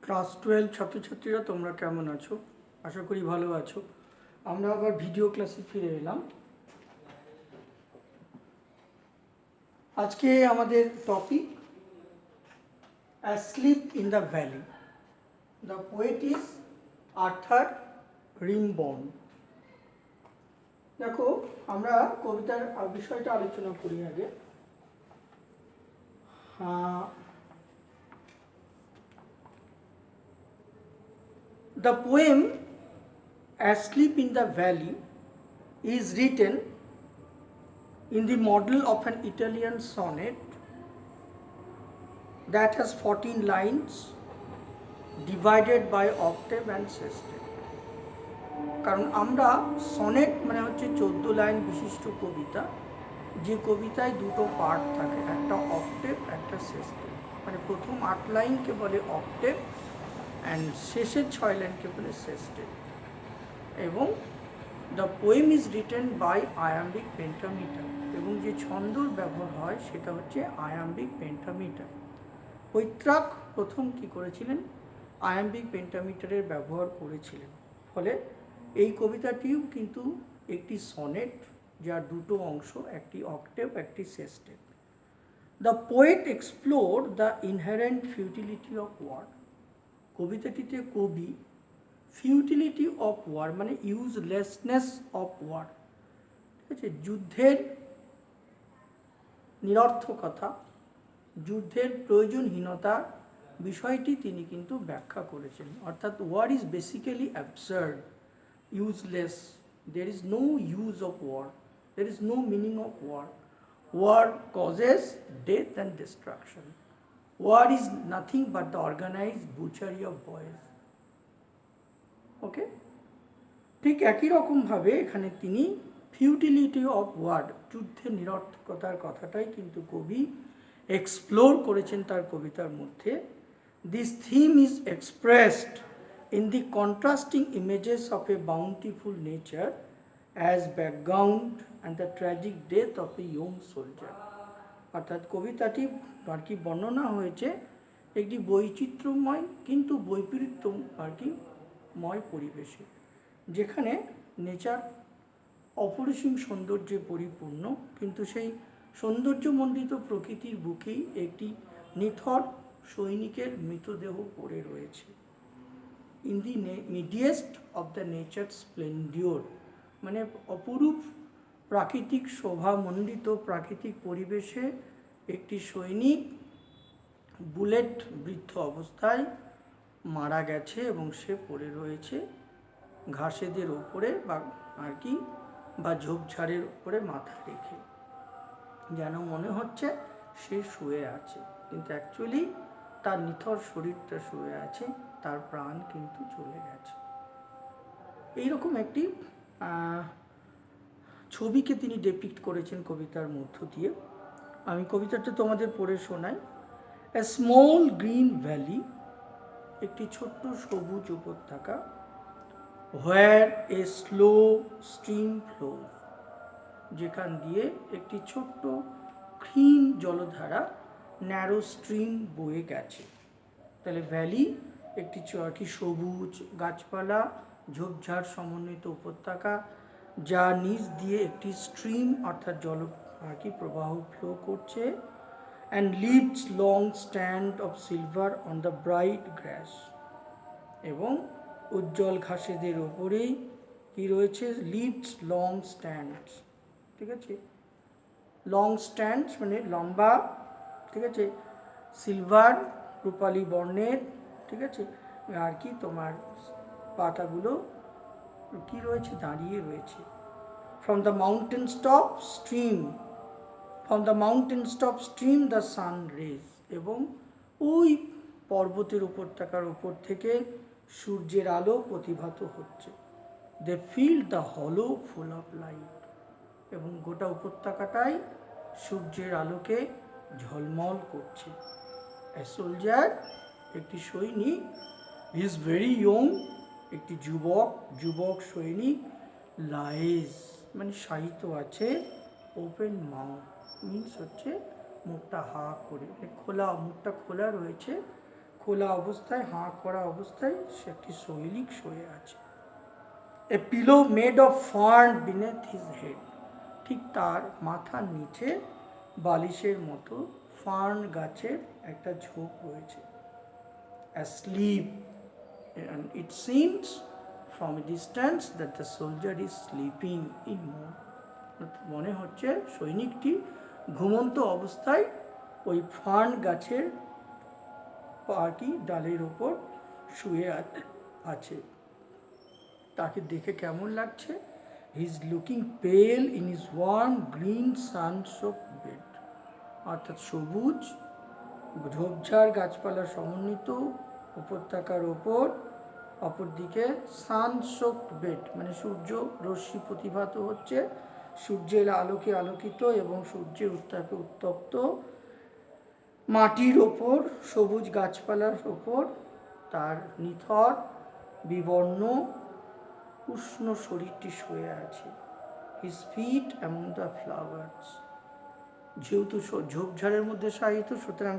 Class 12 ছাত্রছাত্রীরা তোমরা কেমন আছো? আশা করি ভালো আছো। আমরা আবার ভিডিও ক্লাসে ফিরে এলাম। আজকে আমাদের topic asleep in the valley. The poet is Arthur Rimbaud. দেখো, আমরা কবিতার বিষয়টা আলোচনা করি আগে। The poem Asleep in the Valley is written in the model of an Italian sonnet that has 14 lines divided by octave and sestet. কারণ আমরা sonnet মানে হচ্ছে 14 লাইন বিশিষ্ট কবিতা, যে কবিতায় দুটো পার্ট থাকে, একটা অক্টেভ একটা সেস্টেভ। মানে প্রথম 8 লাইনকে বলে অক্টেভ অ্যান্ড শেষের 6 লাইনকে বলে সেস্টেভ। এবং the poem is written by iambic pentameter, এবং যে ছন্দর ব্যবহার হয় সেটা হচ্ছে আয়াম্বিক পেন্টামিটার। পৈত্রাক প্রথম কি করেছিলেন? আয়াম্বিক পেন্টামিটারের ব্যবহার করেছিলেন। ফলে এই কবিতাটিও কিন্তু একটি সনেট, যার দুটো অংশ, একটি অক্টেভ একটি sestet. The poet explore the inherent futility of war. কবিতাটিতে কবি ফিউটিলিটি অফ ওয়ার মানে ইউজলেসনেস অফ ওয়ার, ঠিক আছে, যুদ্ধের নিরর্থকতা, যুদ্ধের প্রয়োজনহীনতা বিষয়টি তিনি কিন্তু ব্যাখ্যা করেছেন। অর্থাৎ war is basically absurd, useless. There is no use of war. There is no meaning of war. War causes death and destruction. War is nothing but the organized butchery of boys. Okay? ঠিক একই রকমভাবে এখানে তিনি futility of war, যুদ্ধের নিরর্থকতার কথাটাই কিন্তু কবি explore করেছেন তার কবিতার মধ্যে। This theme is expressed in the contrasting images of a bountiful nature as background and the tragic death of a young soldier. অর্থাৎ কবিতাটি আর কি বর্ণনা হয়েছে একটি বৈচিত্র্যময় কিন্তু বৈপরীত্য আর কি ময় পরিবেশে, যেখানে নেচার অপরিসীম সৌন্দর্যে পরিপূর্ণ, কিন্তু সেই সৌন্দর্যমণ্ডিত প্রকৃতির বুকেই একটি নিথর সৈনিকের মৃতদেহ পড়ে রয়েছে। In the midst of the nature splendour, মানে অপরূপ প্রাকৃতিক শোভামণ্ডিত প্রাকৃতিক পরিবেশে একটি সৈনিক বুলেট বৃদ্ধ অবস্থায় মারা গেছে এবং সে পড়ে রয়েছে ঘাসেদের ওপরে বা আর কি বা ঝোপঝাড়ের ওপরে মাথা রেখে, যেন মনে হচ্ছে সে শুয়ে আছে, কিন্তু অ্যাকচুয়ালি তার নিথর শরীরটা শুয়ে আছে, তার প্রাণ কিন্তু চলে গেছে। এইরকম একটি ছবিকে তিনি ডেপিক্ট করেছেন কবিতার মধ্য দিয়ে। আমি কবিতাটা তোমাদের পড়ে শোনাই। এ স্মল গ্রিন ভ্যালি, একটি ছোট্ট সবুজ উপত্যকা, হোয়ার এ স্লো স্ট্রিম ফ্লোজ, যেখান দিয়ে একটি ছোট্ট ক্ষীণ জলধারা ন্যারো স্ট্রিম বয়ে গেছে। তাহলে ভ্যালি একটি কি সবুজ গাছপালা ঝোপঝাড় সমন্বিত উপত্যকা, যা নিচ দিয়ে একটি স্ট্রিম অর্থাৎ জল আর কি প্রবাহ ফ্লো করছে, and leaves long stand of silver on the bright grass, এবং উজ্জ্বল ঘাসেদের ওপরেই কি রয়েছে? লিভস লং স্ট্যান্ডস, ঠিক আছে, লং স্ট্যান্ডস মানে লম্বা, ঠিক আছে, সিলভার রূপালী বর্ণের, ঠিক আছে, আর কি তোমার পাতাগুলো কি রয়েছে? দাঁড়িয়ে রয়েছে। From the mountain top stream the sun rays, এবং ওই পর্বতের উপত্যকার উপর থেকে সূর্যের আলো প্রতিভাত হচ্ছে। দে ফিল দ্য হলো ফুল অফ লাইট, এবং গোটা উপত্যকাটাই সূর্যের আলোকে ঝলমল করছে। এ সোলজার, একটি সৈনিক, ইজ ভেরি ইয়ং, একটি যুবক সৈনিক, লাইজ মানে শায়িত আছে, ওপেন মাউথ মিন্স হচ্ছে মুখটা হা করে, খোলা, মুখটা খোলা রয়েছে, খোলা অবস্থায়, হাঁ করা অবস্থায় সে একটি শৈলিক শুয়ে আছে। A pillow made of fern beneath his head, ঠিক তার মাথার নিচে বালিশের মতো ফার্ন গাছের একটা ঝোপ রয়েছে। Asleep, and it seems from a distance that the soldier is sleeping in mood. মনে হচ্ছে সৈনিকটি ঘুমন্ত অবস্থায় ওই ফার্ন গাছের পাটি ডালের ওপর শুয়ে আছে। তাকে দেখে কেমন লাগছে? He is looking pale in his warm green sunsoaked bed, অর্থাৎ সবুজ ঝোপঝাড় গাছপালা সমন্বিত উপত্যকার ওপর, অপরদিকে সানসোকড বেড মানে সূর্য রশ্মি প্রতিভাত হচ্ছে, সূর্যের আলোকে আলোকিত এবং সূর্যের উত্তাপে উত্তপ্ত মাটির ওপর, সবুজ গাছপালার ওপর তার নিথর বিবর্ণ উষ্ণ শরীরটি শুয়ে আছে। His fit among the flowers, যেহেতু ঝোপঝাড়ের মধ্যে শায়িত, সুতরাং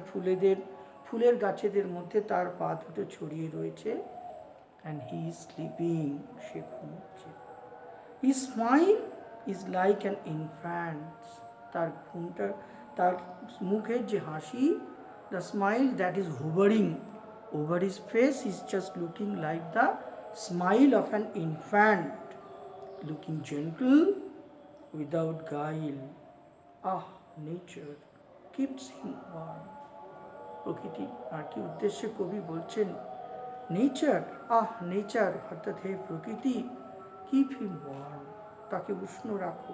ফুলের গাছেদের মধ্যে তার পা দুটো ছড়িয়ে রয়েছে। অ্যান্ড হি ইজ স্লিপিং, সে ঘুমোচ্ছে। His smile is like an infant, তার মুখের যে হাসি, the smile that is hovering over his face is just looking like the smile of an infant, looking gentle without guile. Ah, nature keeps him warm. প্রকৃতি আর কি উদ্দেশ্যে কবি বলছেন, nature, nature অর্থাৎ হে প্রকৃতি, কিপ হিম ওয়ার্ম, তাকে উষ্ণ রাখো।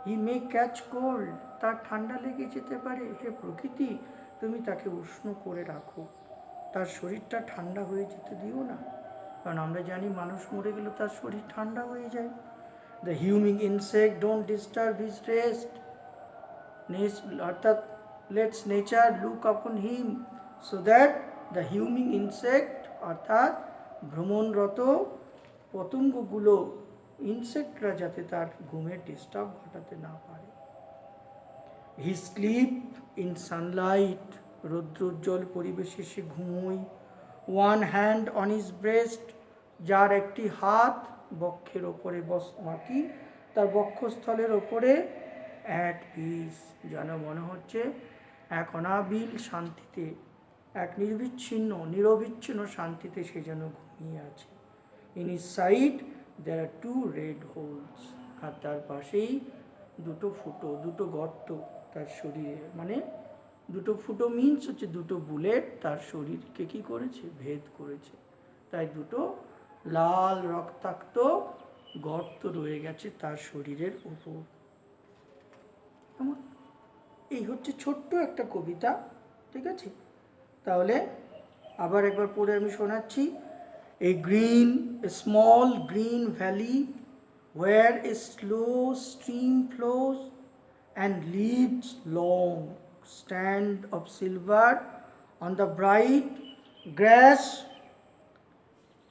হি মে ক্যাচ কোল্ড, তার ঠান্ডা লেগে যেতে পারে, হে প্রকৃতি তুমি তাকে উষ্ণ করে রাখো, তার শরীরটা ঠান্ডা হয়ে যেতে দিও না। কারণ আমরা জানি মানুষ মরে গেলে তার শরীর ঠান্ডা হয়ে যায়। The humming insect don't disturb his rest, অর্থাৎ lets nature look upon him so that the humming insect, অর্থাৎ ভ্রমণরত পতঙ্গগুলো, ইনসেক্টরা যাতে তার ঘুমের ডিস্টার্ব ঘটাতে না পারে। হি স্লিপ ইন সানলাইট, রৌদ্রোজ্জ্বল পরিবেশে সে ঘুমোয়। One hand on his breast, যার একটি হাত বক্ষের ওপরে মাটি, তার বক্ষস্থলের ওপরে। অ্যাট পিস, যেন মনে হচ্ছে এক অনাবিল শান্তিতে, এক নিরবিচ্ছিন্ন শান্তিতে সে যেন ঘুমিয়ে আছে। In his side there are two red holes, আর তার পাশেই দুটো গর্ত তার শরীরে, মানে দুটো ফুটো মিনস হচ্ছে দুটো বুলেট তার শরীরকে কি করেছে, ভেদ করেছে। তাই দুটো লাল রক্তাক্ত গর্ত রয়ে গেছে তার শরীরের উপর। এই হচ্ছে ছোট্ট একটা কবিতা, ঠিক আছে? তাহলে আবার একবার পড়ে আমি শোনাচ্ছি। A small green valley where a slow stream flows and leaves long stand of silver on the bright grass.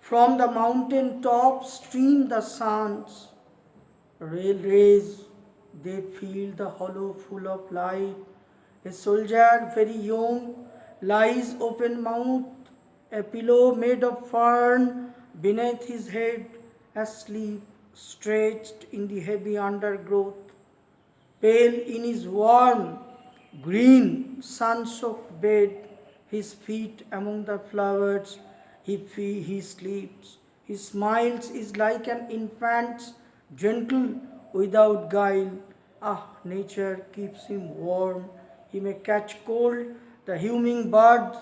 From the mountain top stream the sun's rays, they fill the hollow full of light. A soldier very young lies open mouthed, a pillow made of fern beneath his head, asleep, stretched in the heavy undergrowth. Pale in his warm, green, sun-soaked bed, his feet among the flowers, he sleeps. His smiles is like an infant's, gentle without guile. Nature keeps him warm. He may catch cold. The humming birds,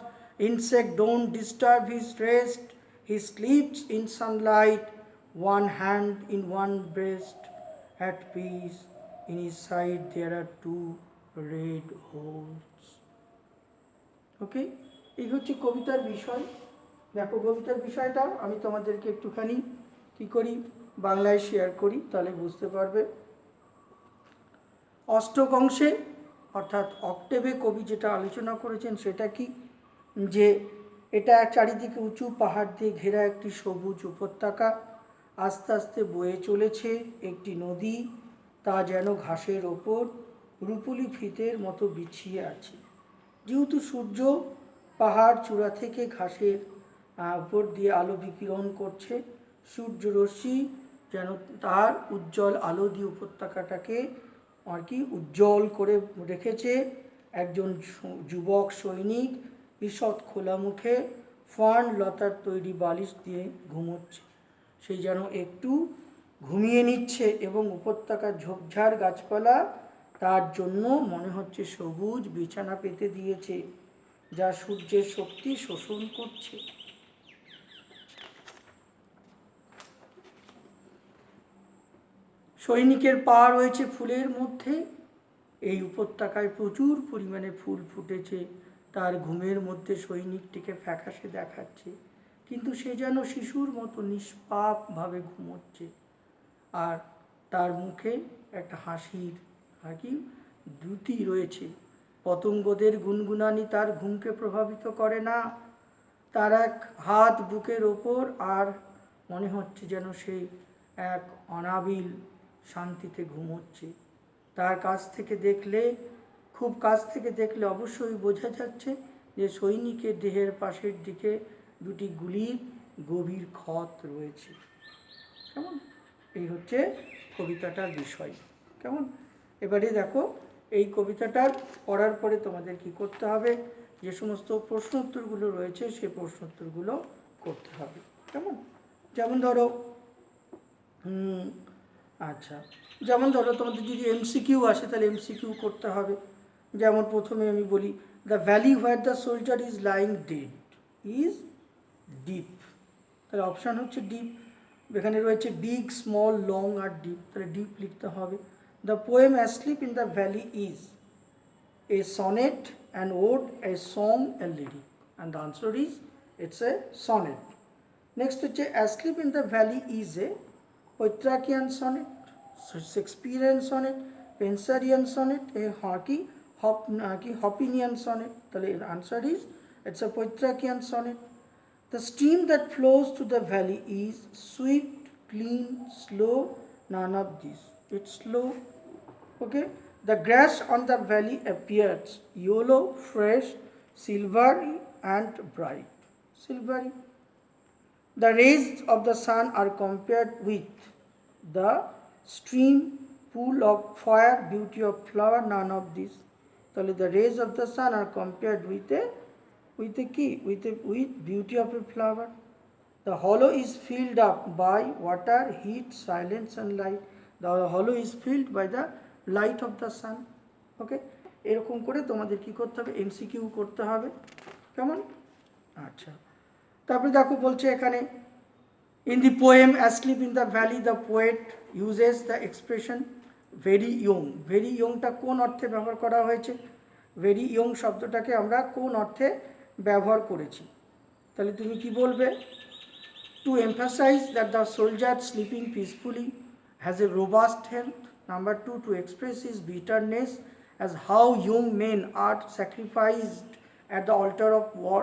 insect don't disturb his rest. He sleeps in sunlight, one hand in one breast, at peace. In his side there are two red holes. ওকে, এই হচ্ছে কবিতার বিষয়। দেখো, কবিতার বিষয়টা আমি তোমাদেরকে একটুখানি কি করি, বাংলায় শেয়ার করি, তাহলে বুঝতে পারবে। অষ্টক অংশে অর্থাৎ অক্টেভে কবি যেটা আলোচনা করেছেন সেটা কি, যে এটা চারিদিকে উঁচু পাহাড় দিয়ে ঘেরা একটি সবুজ উপত্যকা, আস্তে আস্তে বয়ে চলেছে একটি নদী, তা যেন ঘাসের ওপর রুপুলি ফিতের মতো বিছিয়ে আছে। যেহেতু সূর্য পাহাড় চূড়া থেকে ঘাসের উপর দিয়ে আলো বিকিরণ করছে, সূর্যরশ্মি যেন তার উজ্জ্বল আলো দিয়ে উপত্যকাটাকে আর কি উজ্জ্বল করে রেখেছে। একজন যুবক সৈনিক ঈষৎ খোলা মুখে ফার্ন লতার তৈরি বালিশ দিয়ে ঘুমোচ্ছে, সেই যেন একটু ঘুমিয়ে নিচ্ছে এবং উপত্যকার ঝোপঝাড় গাছপালা তার জন্য মনে হচ্ছে সবুজ বিছানা পেতে দিয়েছে, যা সূর্যের শক্তি শোষণ করছে। সৈনিকের পা রয়েছে ফুলের মধ্যে, এই উপত্যকায় প্রচুর পরিমাণে ফুল ফুটেছে, তার ঘুমের মধ্যে সৈনিকটিকে ফ্যাকাশে দেখাচ্ছে, কিন্তু সে যেন শিশুর মতো নিষ্পাপভাবে ঘুমোচ্ছে, আর তার মুখে একটা হাসির আর কি দ্যুতি রয়েছে। পতঙ্গদের গুনগুনানি তার ঘুমকে প্রভাবিত করে না, তার এক হাত বুকের ওপর, আর মনে হচ্ছে যেন সে এক অনাবিল শান্তিতে ঘুমোচ্ছে। তার কাছ থেকে দেখলে, খুব কাছ থেকে দেখলে অবশ্যই বোঝা যাচ্ছে যে সৈনিকের দেহের পাশের দিকে দুটি গুলির গভীর ক্ষত রয়েছে। কেমন? এই হচ্ছে কবিতাটার বিষয়। কেমন? এবারে দেখো, এই কবিতাটার পড়ার পরে তোমাদের কি করতে হবে, যে সমস্ত প্রশ্ন উত্তরগুলো রয়েছে সেই প্রশ্ন উত্তরগুলো করতে হবে। কেমন? যেমন ধরো আচ্ছা, যেমন ধরো তোমাদের যদি এমসিকিউ আসে তাহলে এমসিকিউ করতে হবে। যেমন প্রথমে আমি বলি, the valley where the soldier is lying dead is deep, তাহলে অপশান হচ্ছে ডিপ। এখানে রয়েছে বিগ, স্মল, লং আর ডিপ, তাহলে ডিপ লিখতে হবে। The poem asleep in the valley is a sonnet, an ode, a song, a lyric, and the answer is it's a sonnet. Next হচ্ছে Asleep in the Valley is a Poitrachian sonnet, Shakespearean sonnet, Spenserian sonnet, a Hoppinian sonnet. The answer is it's a Poitrachian sonnet. The stream that flows to the valley is swift, clean, slow, none of these. It's slow. Okay, the grass on the valley appears yellow, fresh, silvery, and bright. Silvery. The rays of the sun are compared with the stream, pool of fire, beauty of flower, none of this. So the rays of the sun are compared with beauty of a flower. The hollow is filled up by water, heat, silence, and light. The hollow is filled by the light of the sun. Okay, এরকম করে তোমাদের কি করতে হবে, MCQ করতে হবে। কেমন? আচ্ছা, তারপরে দেখো বলছে এখানে, in the poem asleep in the valley the poet uses the expression very young. Very ইয়ংটা কোন অর্থে ব্যবহার করা হয়েছে? ভেরি ইয়ং শব্দটাকে আমরা কোন অর্থে ব্যবহার করেছি? তাহলে তুমি কি বলবে? To emphasise that the soldier sleeping peacefully has a robust health. Number 2, to express his bitterness as how young men are sacrificed at the altar of war.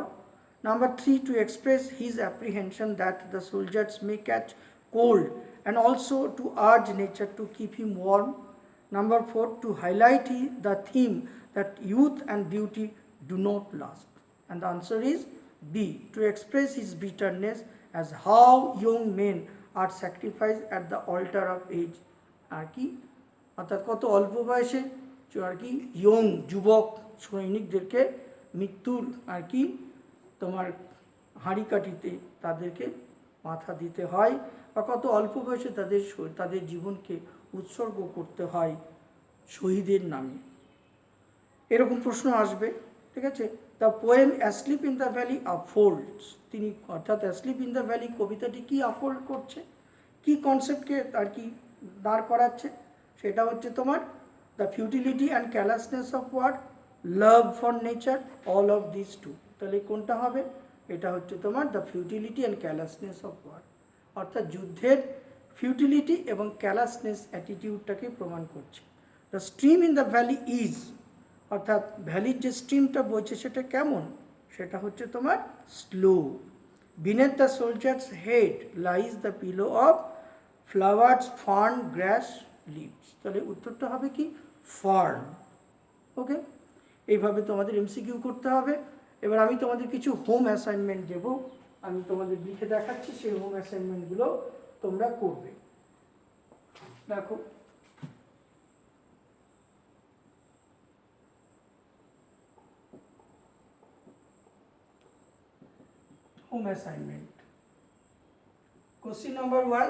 Number 3, to express his apprehension that the soldiers may catch cold and also to urge nature to keep him warm. Number 4, to highlight the theme that youth and beauty do not last. And the answer is B, to express his bitterness as how young men are sacrificed at the altar of age. আর কি, অর্থাৎ কত অল্প বয়সে আর কি young যুবক সৈনিকদেরকে মৃত্যুর আর কি তোমার হাঁড়িকাঠিতে তাদেরকে মাথা দিতে হয়, বা কত অল্প বয়সে তাদের জীবনকে উৎসর্গ করতে হয় শহীদের নামে। এরকম প্রশ্ন আসবে। ঠিক আছে, the poem asleep in the valley unfolds, তিনি অর্থাৎ অ্যাসলিপ ইন দ্য ভ্যালি কবিতাটি কি আফোল্ড করছে, কি কনসেপ্টকে আর কি দাঁড় করাচ্ছে? সেটা হচ্ছে তোমার the futility and callousness of war, love for nature, all of this too. তাহলে কোনটা হবে? এটা হচ্ছে তোমার the futility and callousness of war, অর্থাৎ যুদ্ধের ফিউটিলিটি এবং ক্যালাসনেস অ্যাটিটিউডটাকে প্রমাণ করছে। The stream in the valley is, অর্থাৎ ভ্যালির যে স্ট্রিমটা বইছে সেটা কেমন? সেটা হচ্ছে তোমার slow. Beneath the soldier's head lies the pillow of flowers, fern, grass, leaves. তাহলে উত্তরটা হবে কি? ফার্ন। ওকে, এইভাবে তোমাদের এমসিকিউ করতে হবে। এবার আমি তোমাদের কিছু হোম অ্যাসাইনমেন্ট দেব, আমি তোমাদের লিখে দেখাচ্ছি, সেই হোম অ্যাসাইনমেন্টগুলো তোমরা করবে। দেখো, home assignment. Question number 1.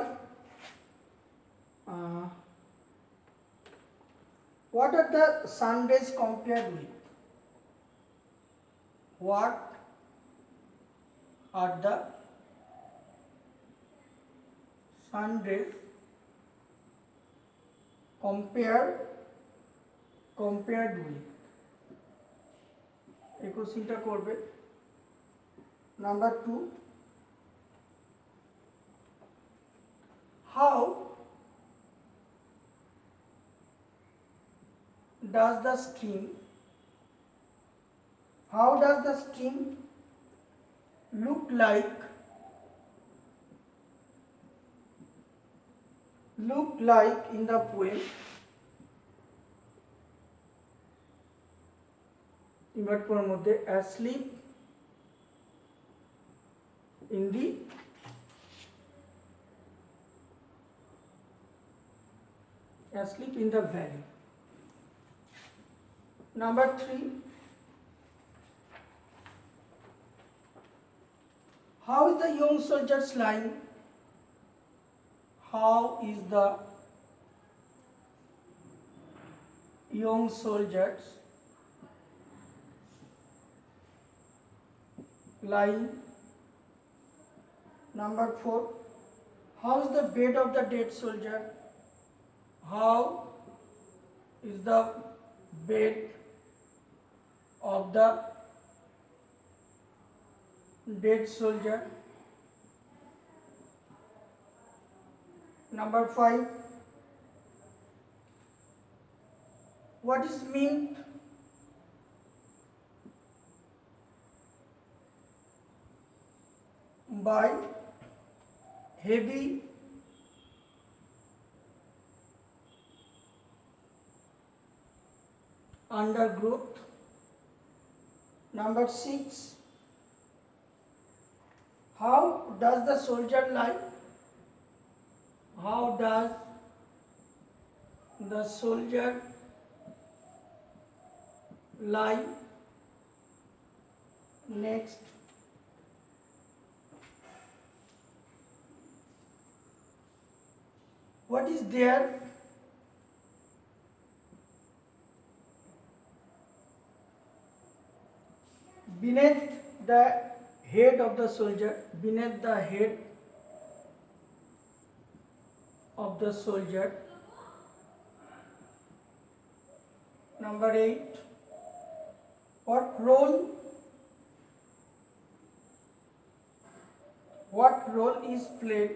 What are the sun rays compared with? What are the sun rays compared with? এই কোশ্চেনটা করবে। Number 2. How does the stream look like in the poem? Invert করার মধ্যে asleep in the valley. Number 3. How is the young soldiers lying? How is the young soldiers lying? Number 4. How is the bed of the dead soldier? How is the bed of the dead soldier? Number 5. What is meant by heavy undergrowth? Number 6. How does the soldier lie? How does the soldier lie? Next. What is there beneath the head of the soldier? Beneath the head of the soldier. Number 8. What role is played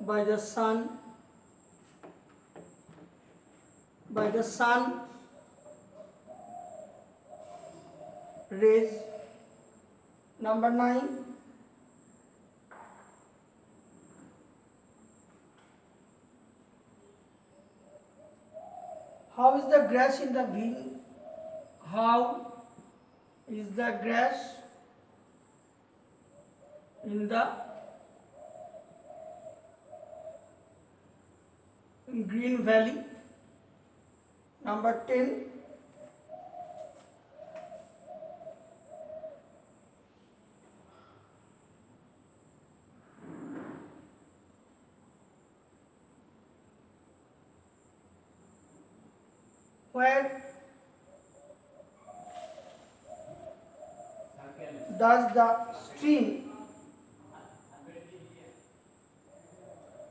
by the sun rays? Number 9. How is the grass in the green? How is the grass in the green valley? Number 10.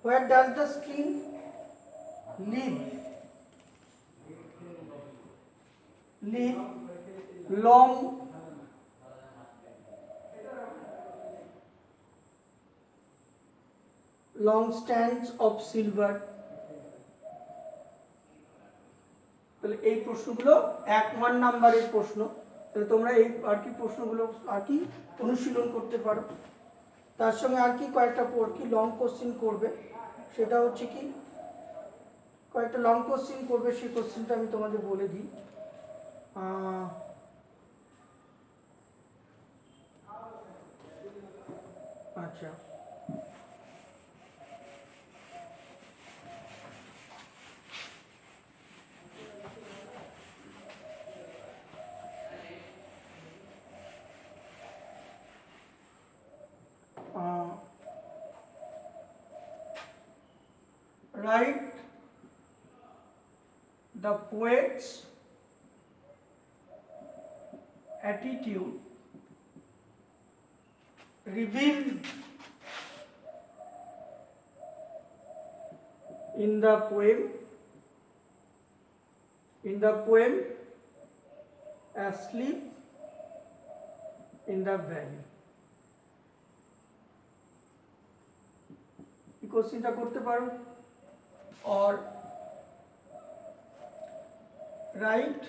Where does the stream live? Long stands of silver. তাহলে এই প্রশ্নগুলো 1 নাম্বারের প্রশ্ন। তাহলে তোমরা এই আর কি প্রশ্নগুলো আর কি অনুশীলন করতে পারো। তার সঙ্গে আর কি কয়েকটা লং কোশ্চেন করবে, সেটা হচ্ছে কি, কয়েকটা লং কোশ্চিন করবে, সেই কোশ্চিনটা আমি তোমাদের বলে দিই। আচ্ছা, write the poet's attitude revealed in the poem Asleep in the Valley। এই কোশ্চেনটা করতে পারো। or write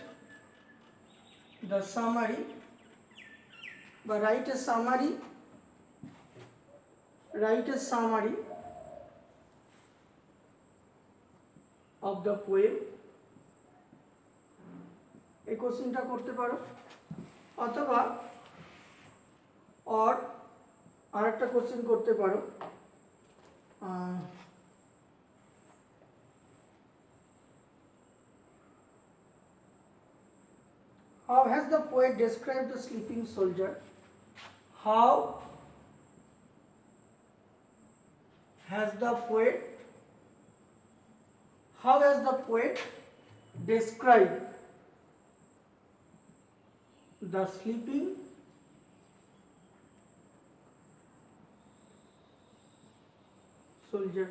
the summary বা write a summary of the poem, এই কোশ্চেনটা করতে পারো। অথবা আর একটা কোশ্চেন করতে পারো, how has the poet described the sleeping soldier? How has the poet described the sleeping soldier?